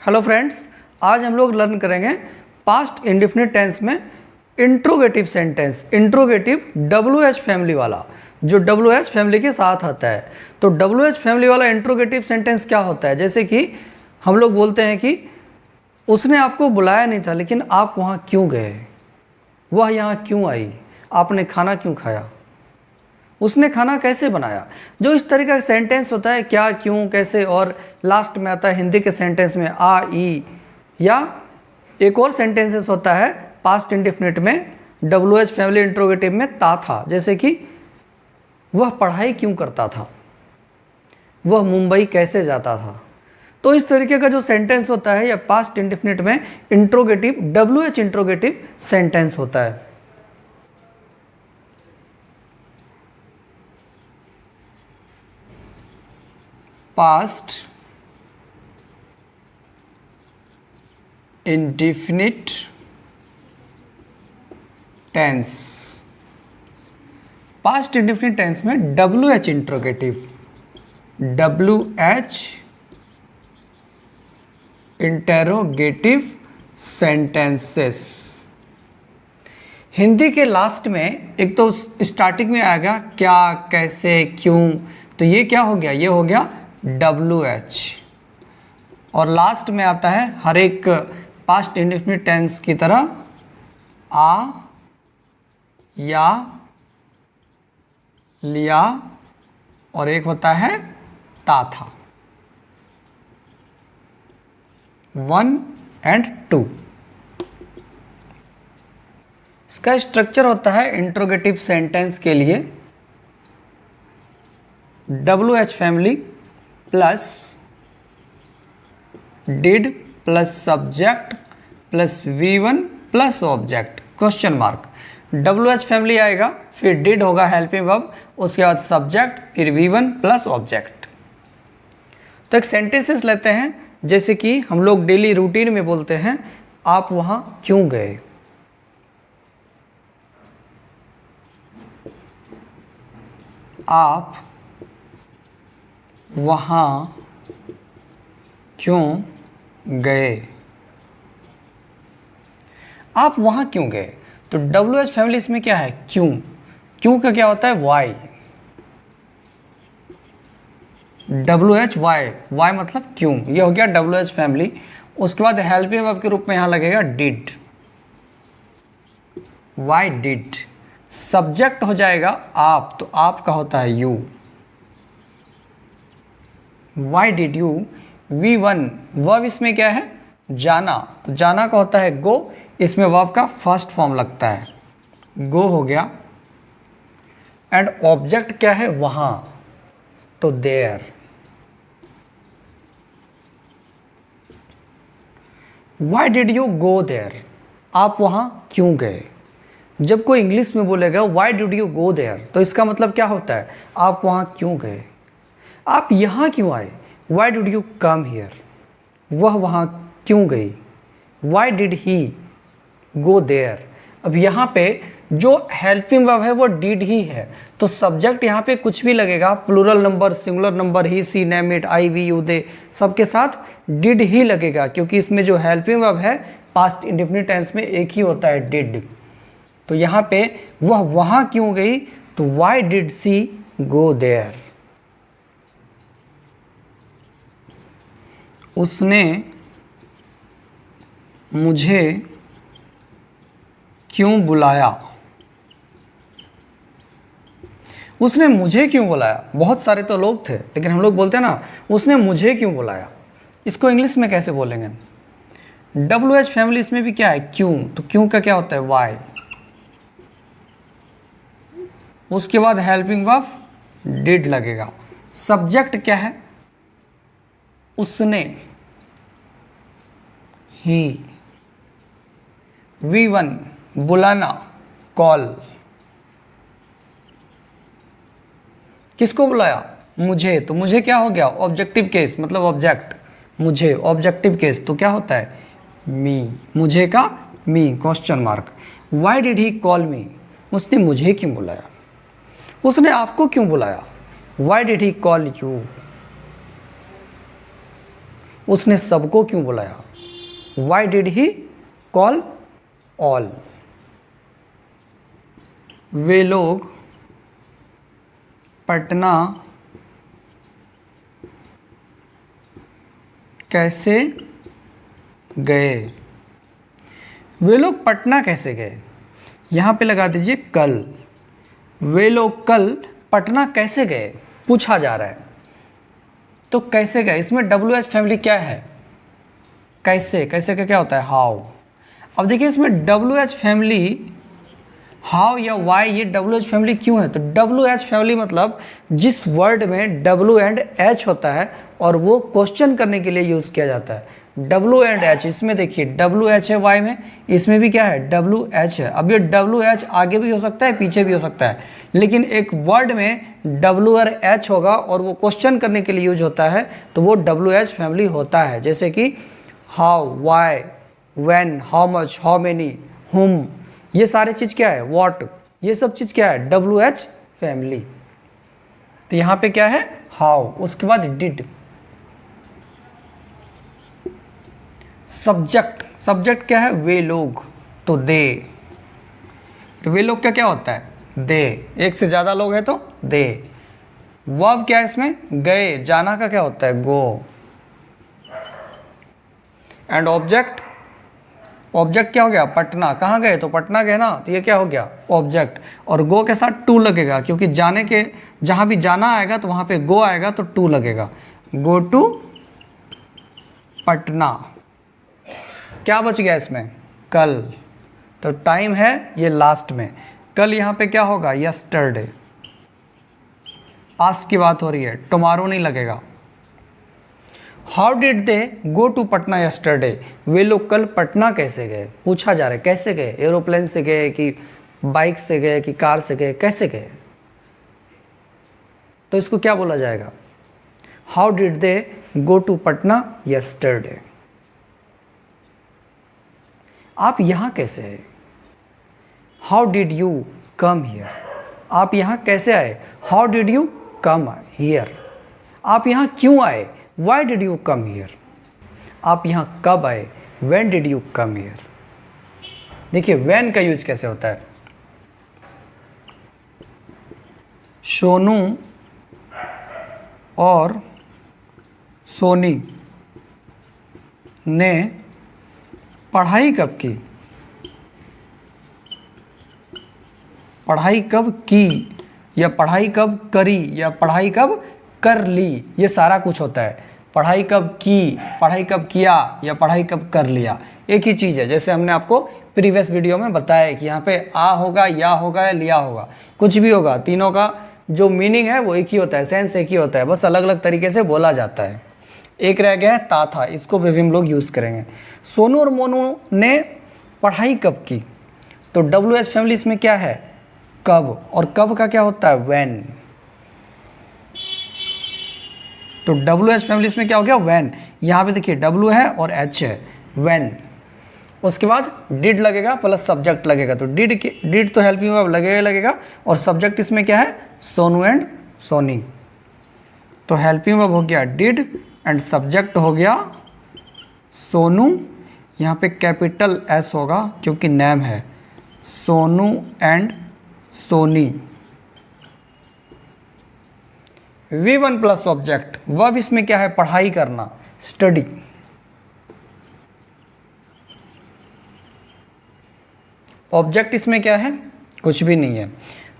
Hello friends, आज हम लोग लर्न करेंगे पास्ट इंडेफिनिट टेंस में interrogative sentence. Interrogative WH family वाला, जो WH फैमिली के साथ आता है। तो WH फैमिली वाला इंट्रोगेटिव सेंटेंस क्या होता है? जैसे कि हम लोग बोलते हैं कि उसने आपको बुलाया नहीं था लेकिन आप वहाँ क्यों गए, वह यहाँ क्यों आई, आपने खाना क्यों खाया, उसने खाना कैसे बनाया। जो इस तरह का सेंटेंस होता है, क्या, क्यों, कैसे, और लास्ट में आता है हिंदी के सेंटेंस में आ, ई, या एक और सेंटेंसेस होता है पास्ट इंडेफिनिट में WH फैमिली इंट्रोगेटिव में ता था। जैसे कि वह पढ़ाई क्यों करता था, वह मुंबई कैसे जाता था। तो इस तरीके का जो सेंटेंस होता है या पास्ट इंडेफिनिट में इंट्रोगेटिव WH इंट्रोगेटिव सेंटेंस होता है। Past indefinite tense, past indefinite tense में WH interrogative, WH interrogative sentences. Hindi के लास्ट में एक तो स्टार्टिंग में आएगा क्या, कैसे, क्यों, तो ये क्या हो गया, ये हो गया WH। और लास्ट में आता है हर एक पास्ट इंडेफिनिट टेंस की तरह आ, या, लिया, और एक होता है ता था, 1 and 2। इसका स्ट्रक्चर होता है इंट्रोगेटिव सेंटेंस के लिए WH family plus did plus subject plus V1 plus object question mark. WH family आएगा, फिर डिड होगा हेल्पिंग वर्ब, उसके बाद सब्जेक्ट, फिर V1 प्लस ऑब्जेक्ट। तो एक सेंटेंसेस लेते हैं, जैसे कि हम लोग डेली रूटीन में बोलते हैं आप वहां क्यों गए। आप वहां क्यों गए, आप वहां क्यों गए। तो WH फैमिली इसमें क्या है, क्यों। क्यों का क्या होता है, वाई। WH वाई मतलब क्यों, ये हो गया WH फैमिली। उसके बाद हेल्पिंग वर्ब के रूप में यहां लगेगा डिड, वाई डिड। सब्जेक्ट हो जाएगा आप, तो आप का होता है you, Y did you. V1 verb इसमें क्या है, जाना, तो जाना का होता है गो, इसमें वर्ब का फर्स्ट फॉर्म लगता है, गो हो गया। एंड ऑब्जेक्ट क्या है, वहां, तो there. Why did you go there, आप वहां क्यों गए। जब कोई इंग्लिश में बोलेगा why did you go there, तो इसका मतलब क्या होता है, आप वहां क्यों गए, आप यहां क्यों आए, why did you come here. वह वहां क्यों गई, why did he go there. अब यहाँ पे जो हेल्पिंग वर्ब है वो डिड ही है, तो सब्जेक्ट यहाँ पे कुछ भी लगेगा, plural number, singular number, he, she, name it, I, we, you, they, सबके साथ डिड ही लगेगा, क्योंकि इसमें जो हेल्पिंग वर्ब है पास्ट इंडेफिनिट टेंस में एक ही होता है, डिड। तो यहाँ पे वह वहां क्यों गई, तो why did she go there. उसने मुझे क्यों बुलाया, उसने मुझे क्यों बुलाया। बहुत सारे तो लोग थे, लेकिन हम लोग बोलते हैं ना उसने मुझे क्यों बुलाया। इसको इंग्लिश में कैसे बोलेंगे, WH फैमिली इसमें भी क्या है, क्यों, तो क्यों का क्या होता है, वाई। उसके बाद हेल्पिंग वर्ब डिड लगेगा। सब्जेक्ट क्या है, उसने, ही। V1 बुलाना, कॉल। किसको बुलाया, मुझे, तो मुझे क्या हो गया, ऑब्जेक्टिव केस, मतलब ऑब्जेक्ट, मुझे, ऑब्जेक्टिव केस, तो क्या होता है, मी, मुझे का me question mark. Why did he call me, उसने मुझे क्यों बुलाया। उसने आपको क्यों बुलाया, why did he call you. उसने सबको क्यों बुलाया? Why did he call all? वे लोग पटना कैसे गए? वे लोग पटना कैसे गए? यहाँ पे लगा दीजिए कल। वे लोग कल पटना कैसे गए पूछा जा रहा है, तो कैसे गए, इसमें WH फैमिली क्या है? कैसे, कैसे का क्या होता है? हाउ। अब देखिए इसमें WH फैमिली हाउ या वाई, ये WH फैमिली क्यों है? तो WH फैमिली मतलब जिस वर्ड में W एंड H होता है और वो क्वेश्चन करने के लिए यूज़ किया जाता है। W एंड H, इसमें देखिए WH है वाई में, इसमें भी क्या है? WH है। अब ये WH आगे भी हो सकता है पीछे भी हो सकता है, लेकिन एक वर्ड में W और H होगा और वो क्वेश्चन करने के लिए यूज होता है, तो वो WH फैमिली होता है। जैसे कि how, why, when, how much, how many, whom, ये सारे चीज़ क्या है? व्हाट, ये सब चीज़ क्या है? WH family. तो यहाँ पे क्या है? हाउ। उसके बाद डिड। सब्जेक्ट, सब्जेक्ट क्या है? वे लोग, तो दे। वे लोग का क्या होता है? दे। एक से ज़्यादा लोग हैं तो दे। वर्ब क्या है इसमें? गए। जाना का क्या होता है? गो। एंड ऑब्जेक्ट, ऑब्जेक्ट क्या हो गया? पटना। कहाँ गए? तो पटना गए ना, तो ये क्या हो गया? ऑब्जेक्ट। और गो के साथ टू लगेगा, क्योंकि जाने के जहाँ भी जाना आएगा तो वहाँ पे गो आएगा तो टू लगेगा। Go to Patna. क्या बच गया इसमें? कल। तो टाइम है ये लास्ट में। कल यहाँ पे क्या होगा? यस्टरडे। पास्ट की बात हो रही है, टुमारो नहीं लगेगा। How did they go to Patna yesterday? वे लोग कल पटना कैसे गए पूछा जा रहा है। कैसे गए? एरोप्लेन से गए कि बाइक से गए कि कार से गए? कैसे गए? तो इसको क्या बोला जाएगा? How did they go to Patna yesterday. आप यहाँ कैसे आए? How did you come here. आप यहाँ कैसे आए? How did you come here. आप यहाँ क्यों आए? Why did you come here. आप यहाँ कब आए? When did you come here. देखिए व्हेन का यूज कैसे होता है? सोनू और सोनी ने पढ़ाई कब की? पढ़ाई कब की, या पढ़ाई कब करी, या पढ़ाई कब कर ली, ये सारा कुछ होता है। पढ़ाई कब की, पढ़ाई कब किया, या पढ़ाई कब कर लिया, एक ही चीज़ है। जैसे हमने आपको प्रीवियस वीडियो में बताया कि यहाँ पे आ होगा, या होगा, या लिया होगा, कुछ भी होगा, तीनों का जो मीनिंग है वो एक ही होता है, सेंस एक ही होता है, बस अलग अलग तरीके से बोला जाता है। एक रह गया है ता था, इसको भी हम लोग यूज़ करेंगे। सोनू और मोनू ने पढ़ाई कब की? तो WH फैमिली इसमें क्या है? कब। और कब का क्या होता है? व्हेन। तो WH फैमिली इसमें क्या हो गया? व्हेन। यहाँ पे देखिए W है और H है, व्हेन। उसके बाद डिड लगेगा प्लस सब्जेक्ट लगेगा, तो डिड तो हेल्पिंग वर्ब लगेगा लगेगा, और सब्जेक्ट इसमें क्या है? सोनू एंड सोनी। तो हेल्पिंग वर्ब हो गया डिड एंड सब्जेक्ट हो गया सोनू। यहाँ पे कैपिटल S होगा क्योंकि नेम है, Sonu and Soni. V1 plus object. Verb इसमें क्या है? पढ़ाई करना, स्टडी। ऑब्जेक्ट इसमें क्या है? कुछ भी नहीं है।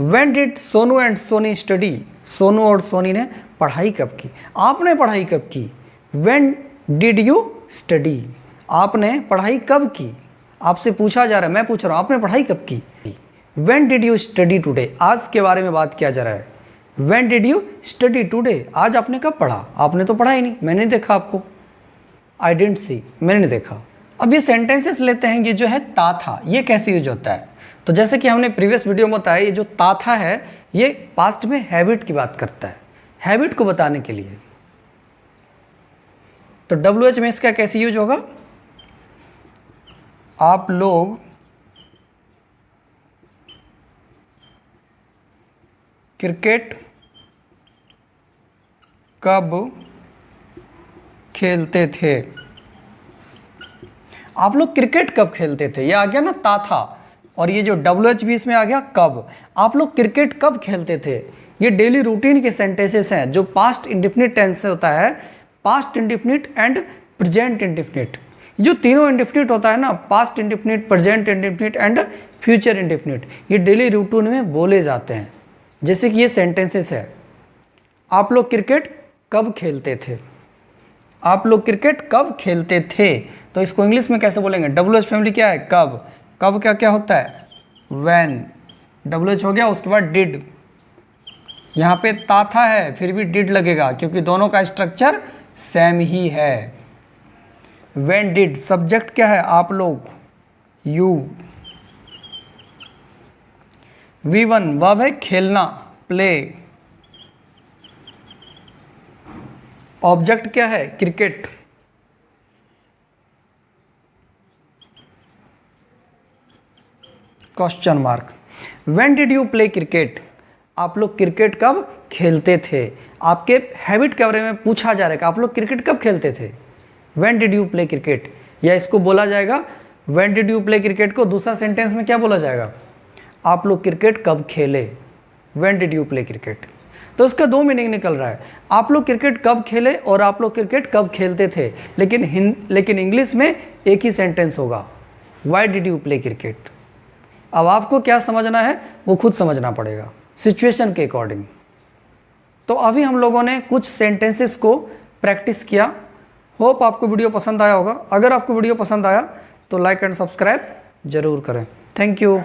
When did Sonu and Soni study? Sonu और सोनी ने पढ़ाई कब की? आपने पढ़ाई कब की? When did you study? आपने पढ़ाई कब की? आपसे पूछा जा रहा है, मैं पूछ रहा हूँ, आपने पढ़ाई कब की? When did you study today? आज के बारे में बात किया जा रहा है। When did you study today? आज आपने कब पढ़ा? आपने तो पढ़ा ही नहीं, मैंने देखा आपको। I didn't see, मैंने नहीं देखा। अब ये सेंटेंसेस लेते हैं, ये जो है ता था, ये कैसे यूज होता है? तो जैसे कि हमने प्रीवियस वीडियो में बताया, ये जो ता था है ये पास्ट में हैबिट की बात करता है, हैबिट को बताने के लिए। तो WH में इसका कैसे यूज होगा? आप लोग क्रिकेट कब खेलते थे। आप लोग क्रिकेट कब खेलते थे, ये आ गया ना ता था, और ये जो WH भी इसमें आ गया कब। आप लोग क्रिकेट कब खेलते थे, ये डेली रूटीन के सेंटेंसेस हैं जो पास्ट इंडिफिनिट टेंस से होता है, past indefinite and present indefinite. जो तीनों इंडिफिनिट होता है ना, past indefinite, present indefinite and future indefinite, ये डेली रूटीन में बोले जाते हैं। जैसे कि ये सेंटेंसेस है, आप लोग क्रिकेट कब खेलते थे, आप लोग क्रिकेट कब खेलते थे, तो इसको इंग्लिश में कैसे बोलेंगे। WH फैमिली क्या है, कब, कब क्या क्या होता है, when, WH हो गया, उसके बाद डिड, यहाँ पे था है फिर भी डिड लगेगा क्योंकि दोनों का स्ट्रक्चर सेम ही है। when did, सब्जेक्ट क्या है, आप लोग, यू। V1 वर्ब है खेलना, प्ले। ऑब्जेक्ट क्या है, cricket. Question mark. When did you play cricket, आप लोग क्रिकेट कब खेलते थे। आपके हैबिट के बारे में पूछा जा रहा है कि आप लोग क्रिकेट कब खेलते थे। When did you play cricket, या इसको बोला जाएगा When did you play cricket को दूसरा सेंटेंस में क्या बोला जाएगा, आप लोग क्रिकेट कब खेले। When did you play cricket, तो इसका दो मीनिंग निकल रहा है, आप लोग क्रिकेट कब खेले और आप लोग क्रिकेट कब खेलते थे। लेकिन इंग्लिश में एक ही सेंटेंस होगा, Why did you play cricket। अब आपको क्या समझना है वो खुद समझना पड़ेगा सिचुएशन के अकॉर्डिंग। तो अभी हम लोगों ने कुछ सेंटेंसेस को प्रैक्टिस किया। होप आपको वीडियो पसंद आया होगा। अगर आपको वीडियो पसंद आया तो लाइक एंड सब्सक्राइब जरूर करें। Thank you.